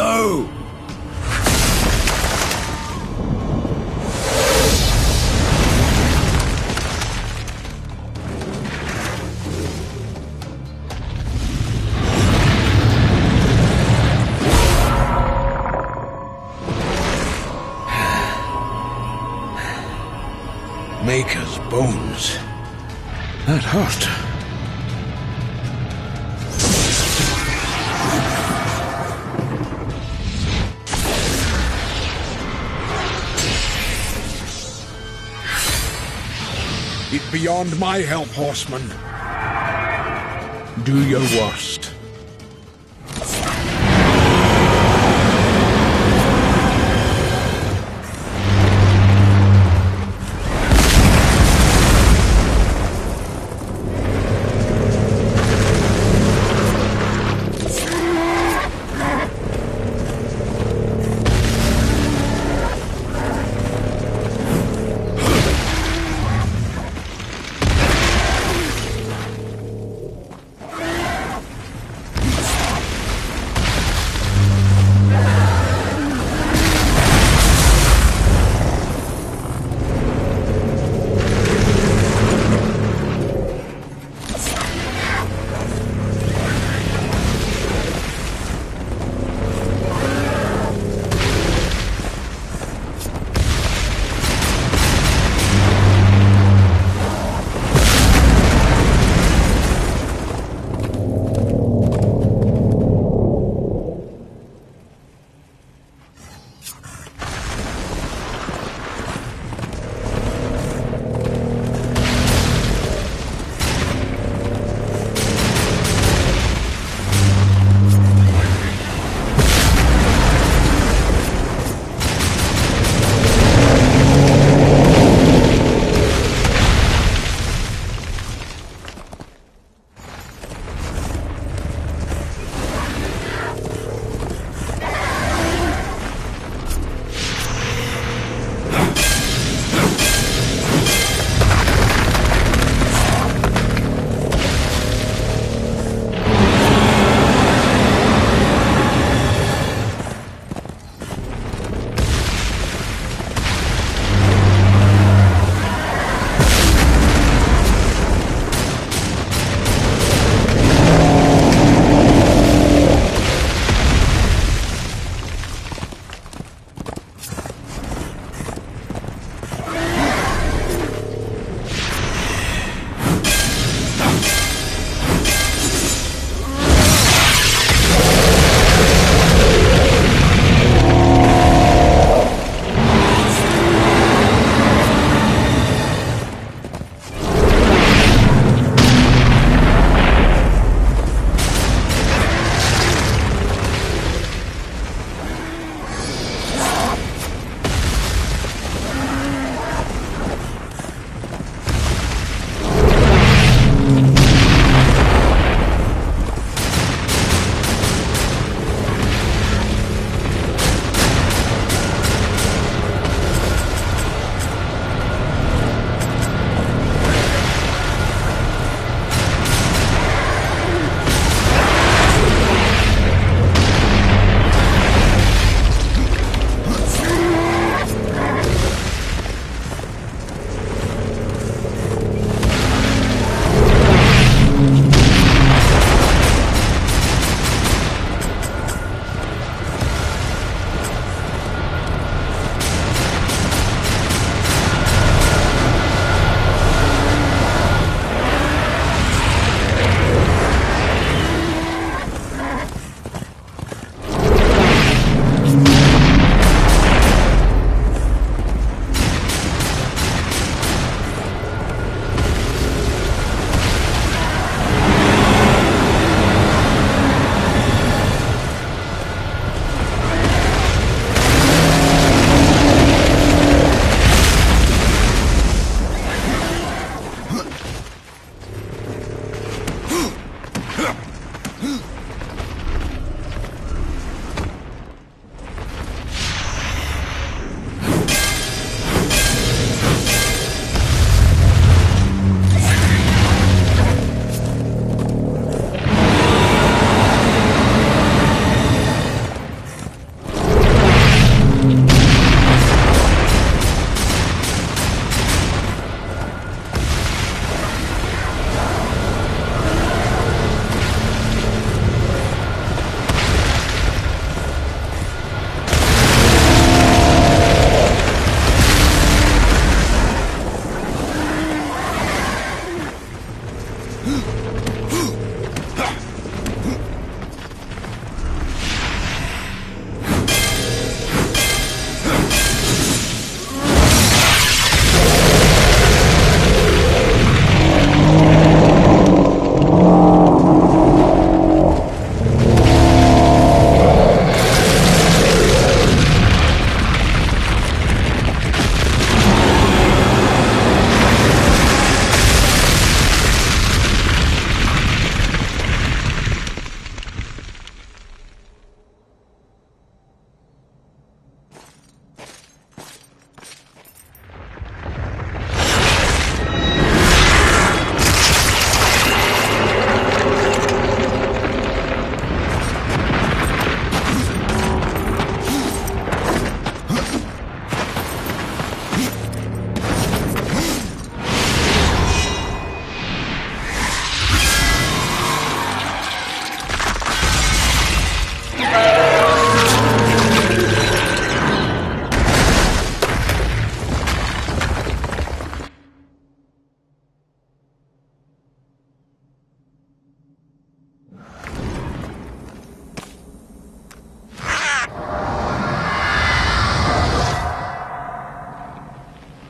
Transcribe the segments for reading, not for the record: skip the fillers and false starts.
No! Maker's bones. That hurt. It's beyond my help, horseman. Do your worst.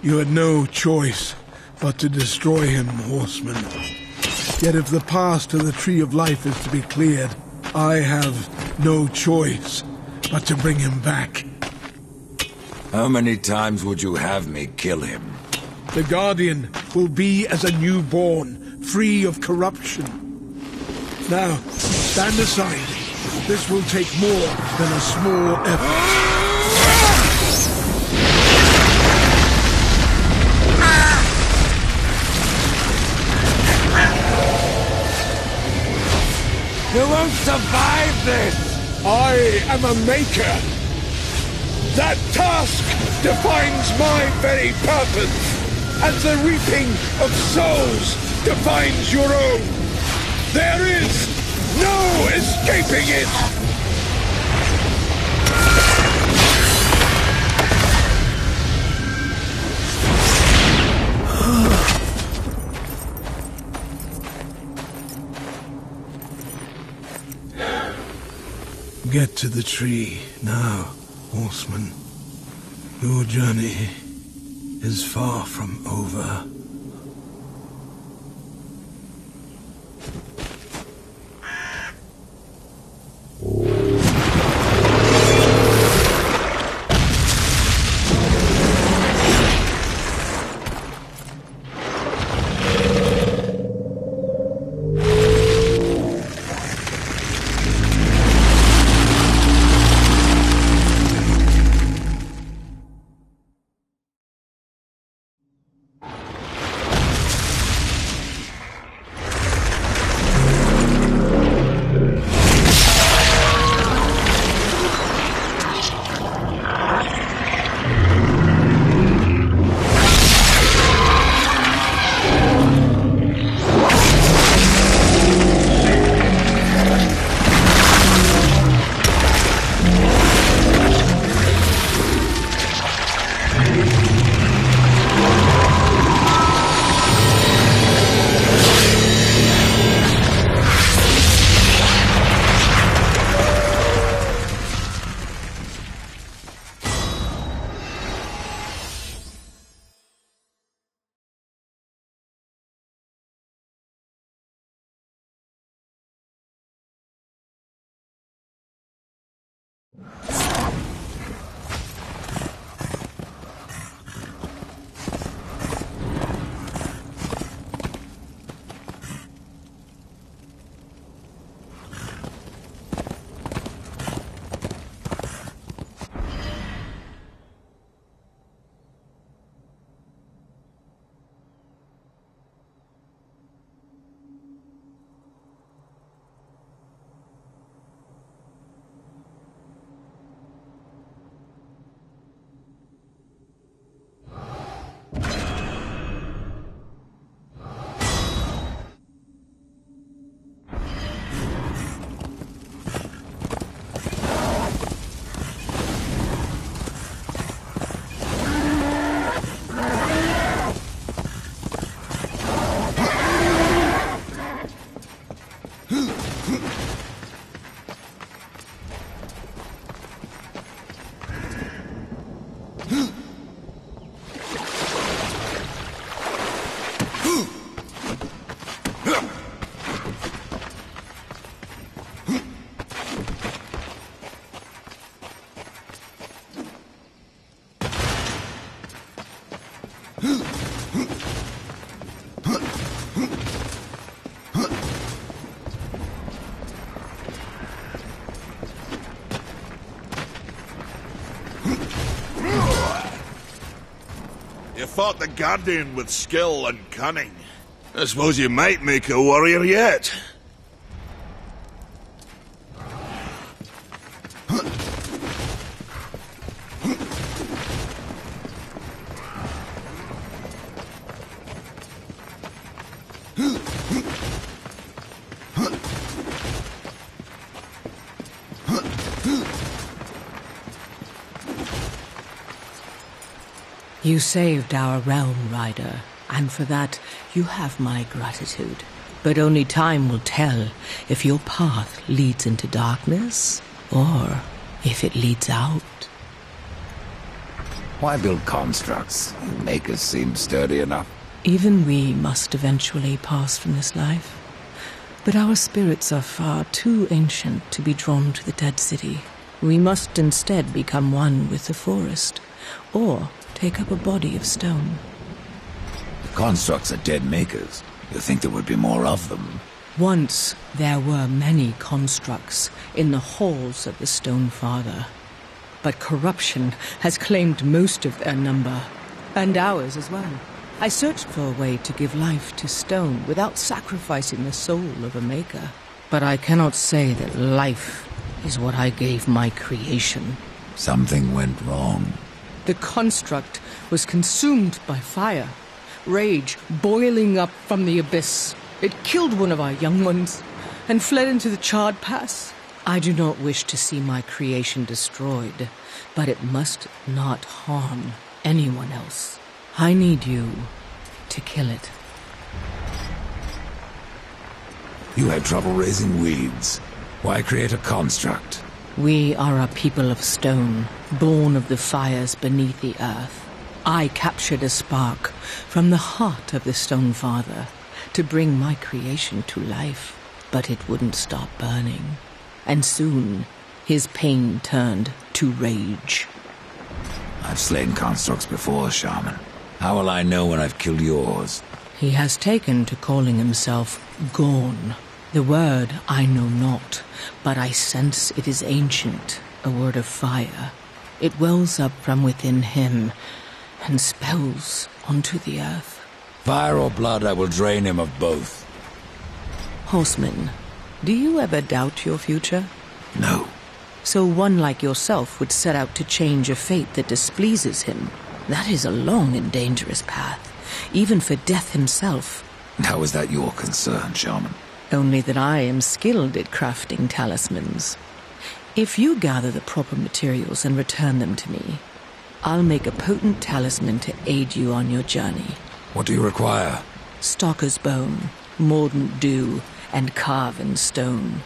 You had no choice but to destroy him, horseman. Yet if the path to the Tree of Life is to be cleared, I have no choice but to bring him back. How many times would you have me kill him? The Guardian will be as a newborn, free of corruption. Now, stand aside. This will take more than a small effort. You won't survive this! I am a maker. That task defines my very purpose, as the reaping of souls defines your own. There is no escaping it! Get to the tree now, horseman. Your journey is far from over. You fought the Guardian with skill and cunning. I suppose you might make a warrior yet. You saved our realm, Rider, and for that you have my gratitude. But only time will tell if your path leads into darkness, or if it leads out. Why build constructs? You makers seem sturdy enough. Even we must eventually pass from this life. But our spirits are far too ancient to be drawn to the dead city. We must instead become one with the forest, or take up a body of stone. The constructs are dead makers. You think there would be more of them? Once there were many constructs in the halls of the Stone Father. But corruption has claimed most of their number, and ours as well. I searched for a way to give life to stone without sacrificing the soul of a maker. But I cannot say that life is what I gave my creation. Something went wrong. The construct was consumed by fire, rage boiling up from the abyss. It killed one of our young ones and fled into the charred pass. I do not wish to see my creation destroyed, but it must not harm anyone else. I need you to kill it. You had trouble raising weeds. Why create a construct? We are a people of stone, born of the fires beneath the earth. I captured a spark from the heart of the Stone Father to bring my creation to life, but it wouldn't stop burning. And soon, his pain turned to rage. I've slain constructs before, Shaman. How will I know when I've killed yours? He has taken to calling himself Gorn. The word I know not, but I sense it is ancient, a word of fire. It wells up from within him and spells onto the earth. Fire or blood, I will drain him of both. Horseman, do you ever doubt your future? No. So one like yourself would set out to change a fate that displeases him. That is a long and dangerous path, even for death himself. How is that your concern, Shaman? Only that I am skilled at crafting talismans. If you gather the proper materials and return them to me, I'll make a potent talisman to aid you on your journey. What do you require? Stalker's bone, mordant dew, and carven stone.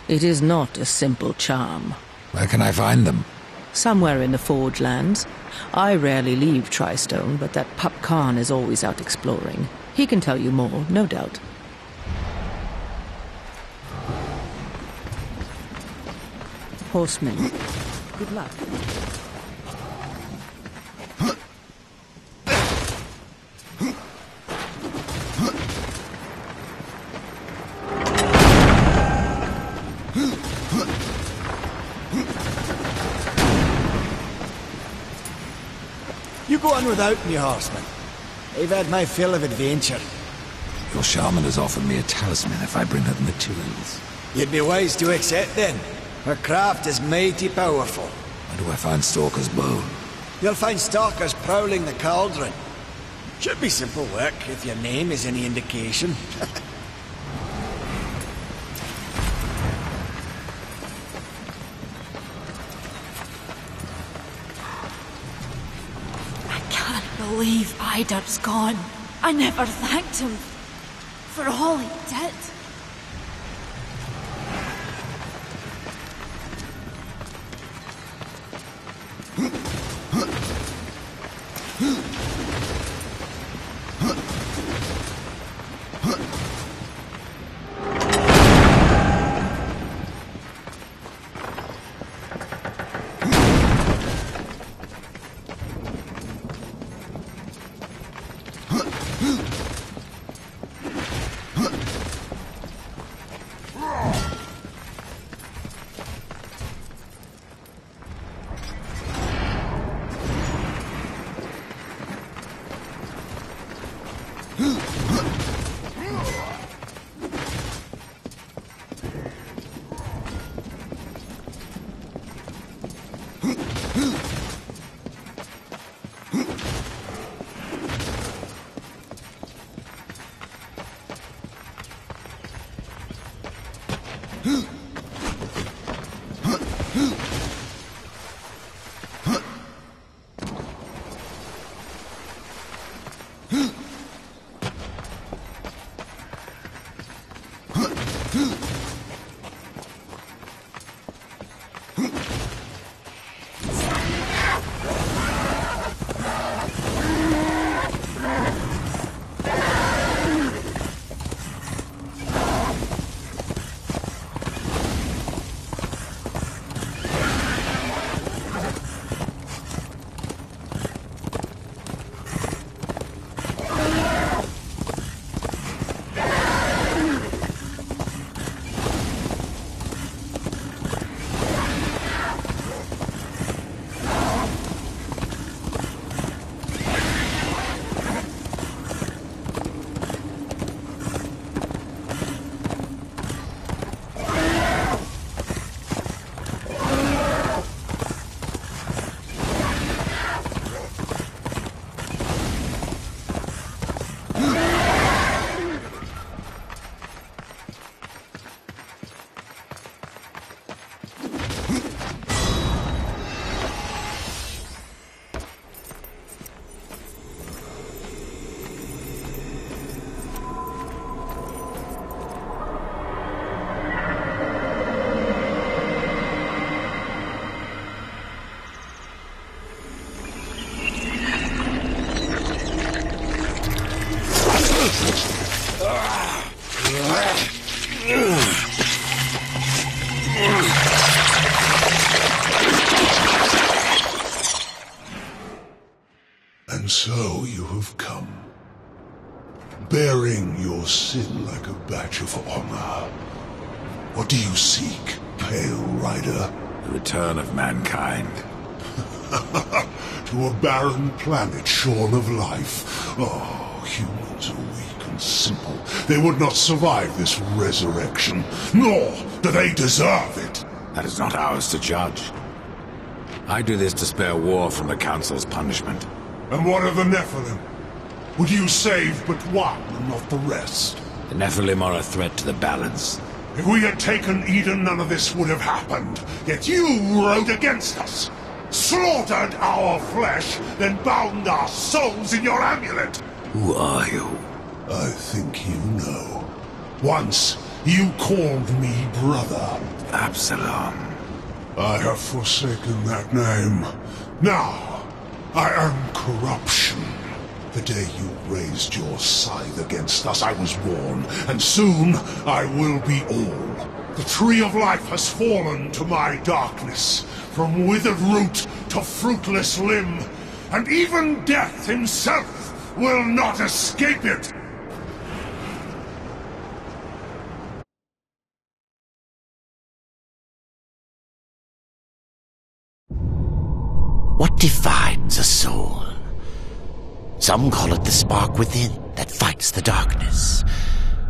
It is not a simple charm. Where can I find them? Somewhere in the Forge Lands. I rarely leave Tristone, but that pup Khan is always out exploring. He can tell you more, no doubt. Horseman, good luck. You go on without me, horseman. I've had my fill of adventure. Your shaman has offered me a talisman if I bring her the materials. You'd be wise to accept then. Her craft is mighty powerful. Where do I find Stalker's bone? You'll find stalkers prowling the cauldron. Should be simple work if your name is any indication. I can't believe Idar's gone. I never thanked him for all he did. And so you have come, bearing your sin like a badge of honor. What do you seek, Pale Rider? The return of mankind. To a barren planet shorn of life. Oh, humans are weak and simple. They would not survive this resurrection, nor do they deserve it. That is not ours to judge. I do this to spare war from the Council's punishment. And what of the Nephilim? Would you save but one and not the rest? The Nephilim are a threat to the balance. If we had taken Eden, none of this would have happened. Yet you rode against us, slaughtered our flesh, then bound our souls in your amulet. Who are you? I think you know. Once, you called me brother. Absalom. I have forsaken that name. Now, I am corruption. The day you raised your scythe against us, I was born, and soon I will be all. The tree of life has fallen to my darkness, from withered root to fruitless limb, and even death himself will not escape it. What defines a soul? Some call it the spark within that fights the darkness,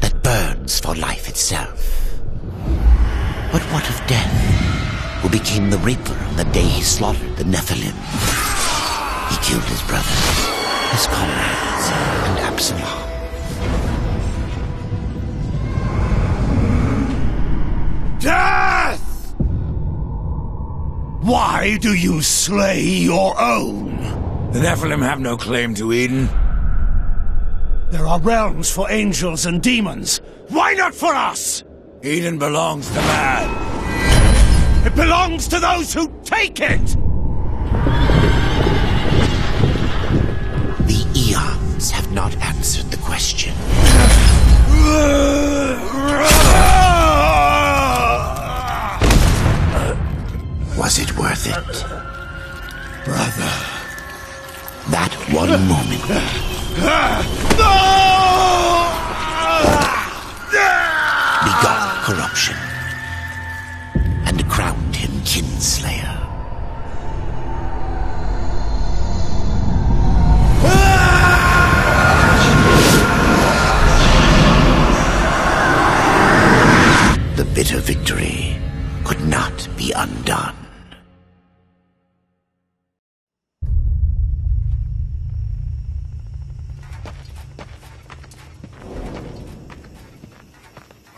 that burns for life itself. But what of death, who became the Reaper on the day he slaughtered the Nephilim? He killed his brother, his comrades, and Absalom. Death! Why do you slay your own? The Nephilim have no claim to Eden. There are realms for angels and demons. Why not for us? Eden belongs to man. It belongs to those who take it! The eons have not answered the question. Was it worth it? Brother. That one moment. Begot corruption. And crowned him kinslayer. The bitter victory could not be undone.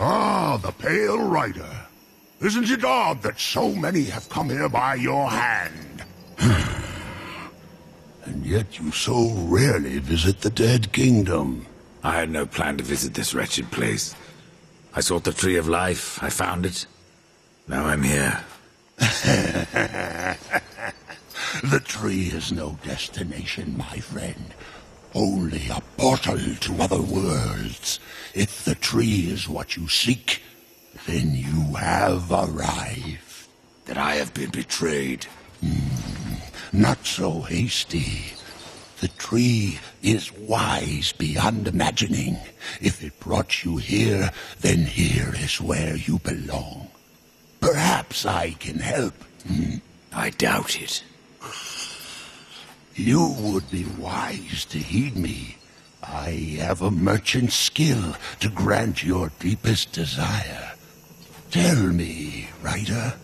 Ah, the Pale Rider. Isn't it odd that so many have come here by your hand? And yet you so rarely visit the Dead Kingdom. I had no plan to visit this wretched place. I sought the Tree of Life. I found it. Now I'm here. The tree is no destination, my friend. Only a portal to other worlds. If the tree is what you seek, then you have arrived. That I have been betrayed. Not so hasty. The tree is wise beyond imagining. If it brought you here, then here is where you belong. Perhaps I can help. I doubt it. You would be wise to heed me. I have a merchant's skill to grant your deepest desire. Tell me, Rider,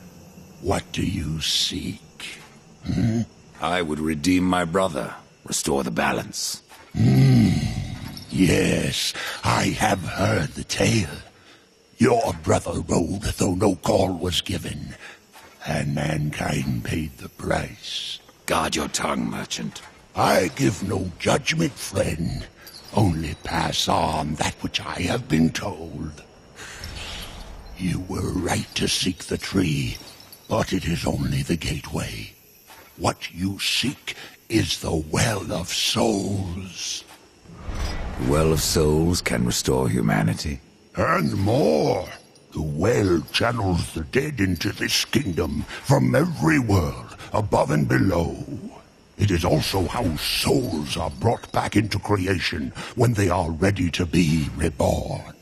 what do you seek? I would redeem my brother, restore the balance. Yes, I have heard the tale. Your brother rode though no call was given, and mankind paid the price. Guard your tongue, merchant. I give no judgment, friend. Only pass on that which I have been told. You were right to seek the tree, but it is only the gateway. What you seek is the Well of Souls. The Well of Souls can restore humanity. And more. The well channels the dead into this kingdom from every world, above and below. It is also how souls are brought back into creation when they are ready to be reborn.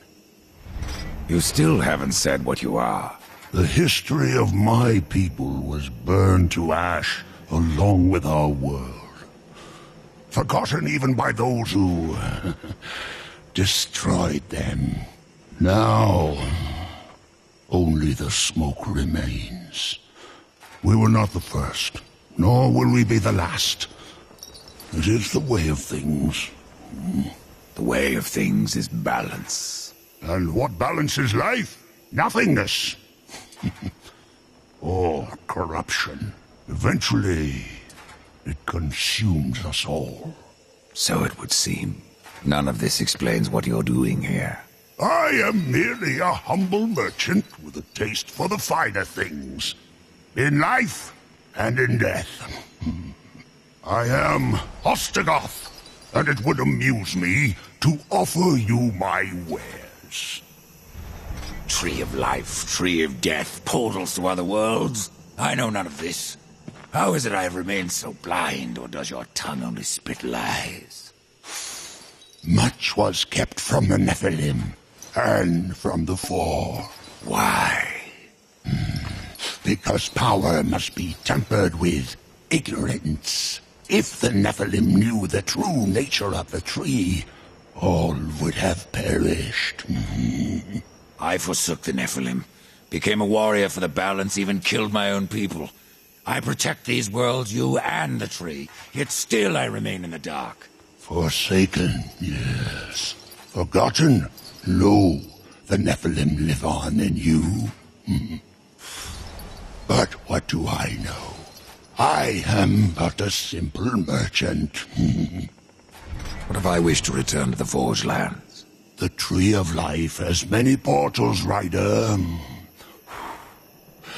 You still haven't said what you are. The history of my people was burned to ash along with our world. Forgotten even by those who destroyed them. Now, only the smoke remains. We were not the first, nor will we be the last. It is the way of things. The way of things is balance. And what balances life? Nothingness. Or corruption. Eventually, it consumes us all. So it would seem. None of this explains what you're doing here. I am merely a humble merchant with a taste for the finer things. In life and in death. I am Ostagoth, and it would amuse me to offer you my wares. Tree of life, tree of death, portals to other worlds? I know none of this. How is it I have remained so blind, or does your tongue only spit lies? Much was kept from the Nephilim, and from the Four. Why? Because power must be tempered with ignorance. If the Nephilim knew the true nature of the tree, all would have perished. I forsook the Nephilim, became a warrior for the balance, even killed my own people. I protect these worlds, you and the tree, yet still I remain in the dark. Forsaken, yes. Forgotten? No, the Nephilim live on in you. But what do I know? I am but a simple merchant. What if I wish to return to the Forge Lands? The Tree of Life has many portals, Rider.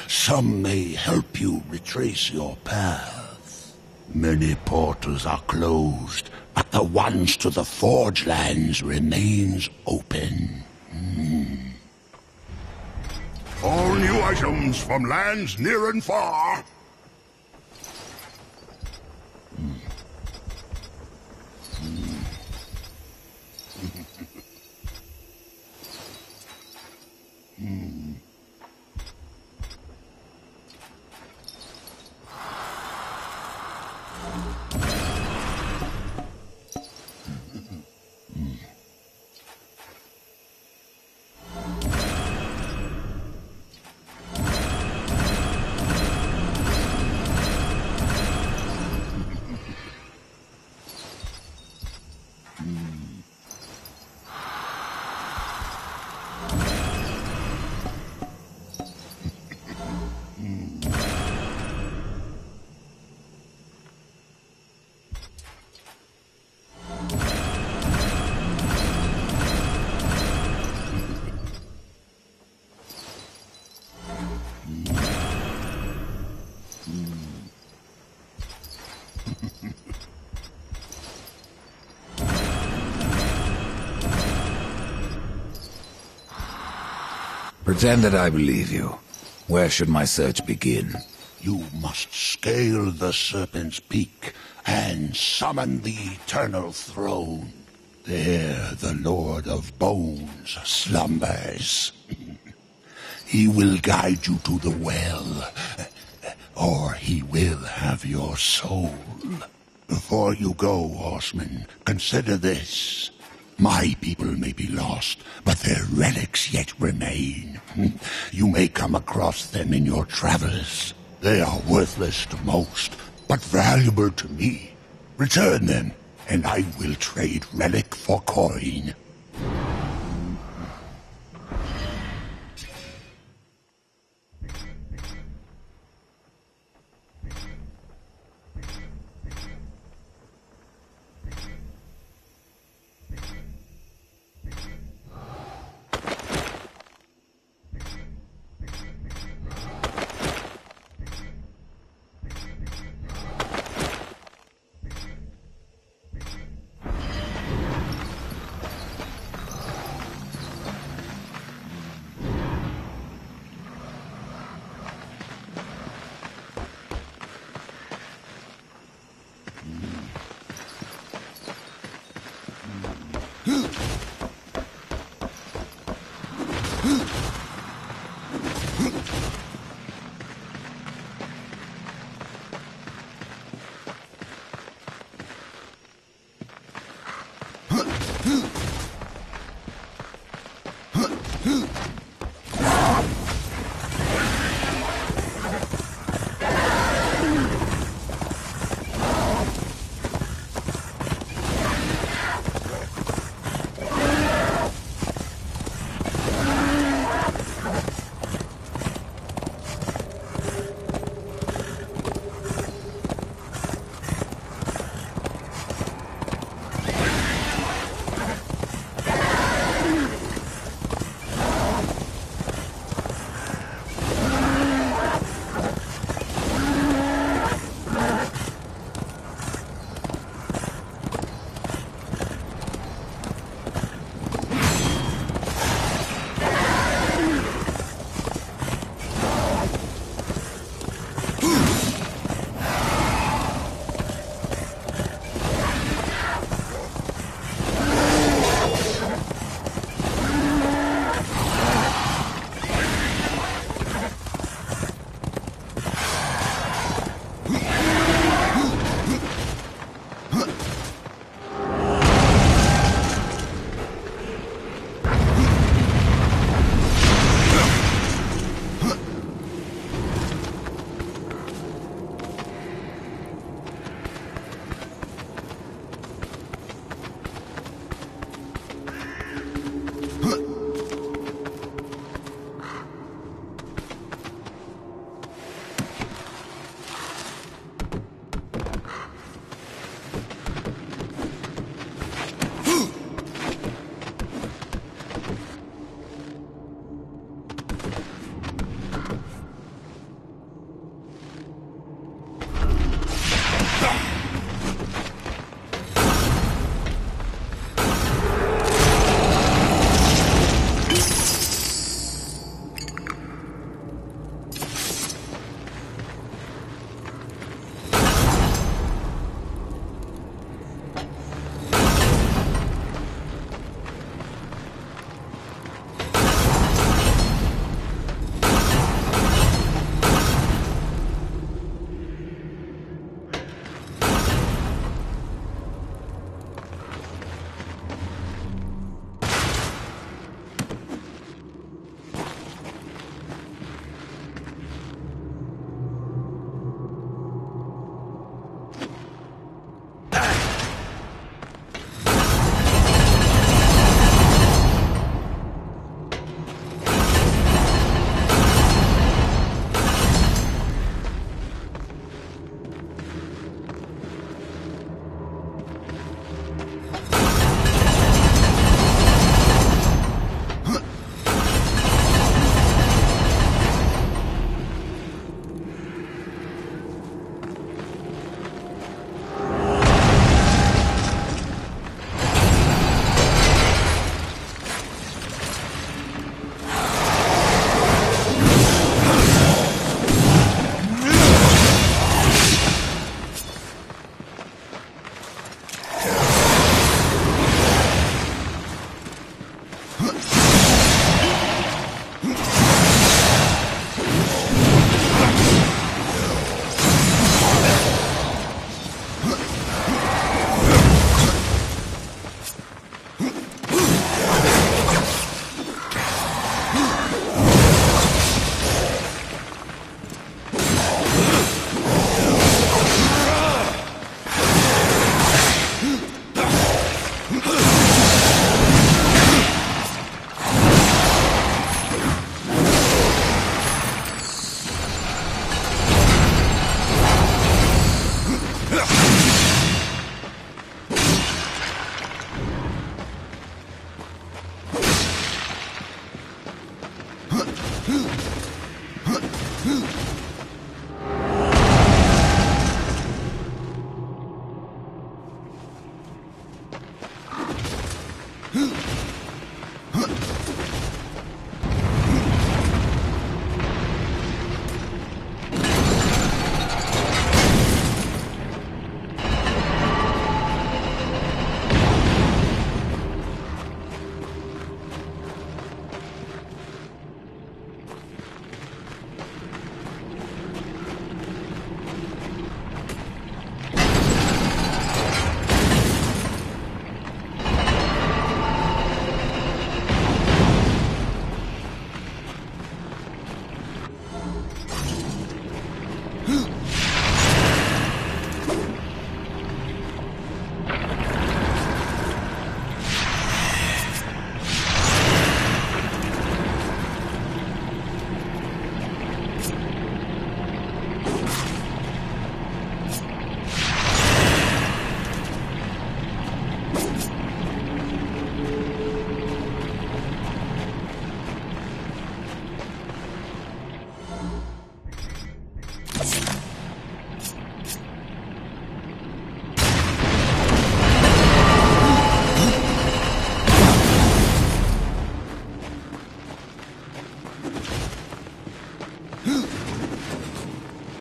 Some may help you retrace your path. Many portals are closed, but the ones to the Forge Lands remains open. All new items from lands near and far. Pretend that I believe you. Where should my search begin? You must scale the Serpent's Peak and summon the Eternal Throne. There the Lord of Bones slumbers. He will guide you to the well, or he will have your soul. Before you go, horseman, consider this. My people may be lost, but their relics yet remain. You may come across them in your travels. They are worthless to most, but valuable to me. Return them, and I will trade relic for coin. you!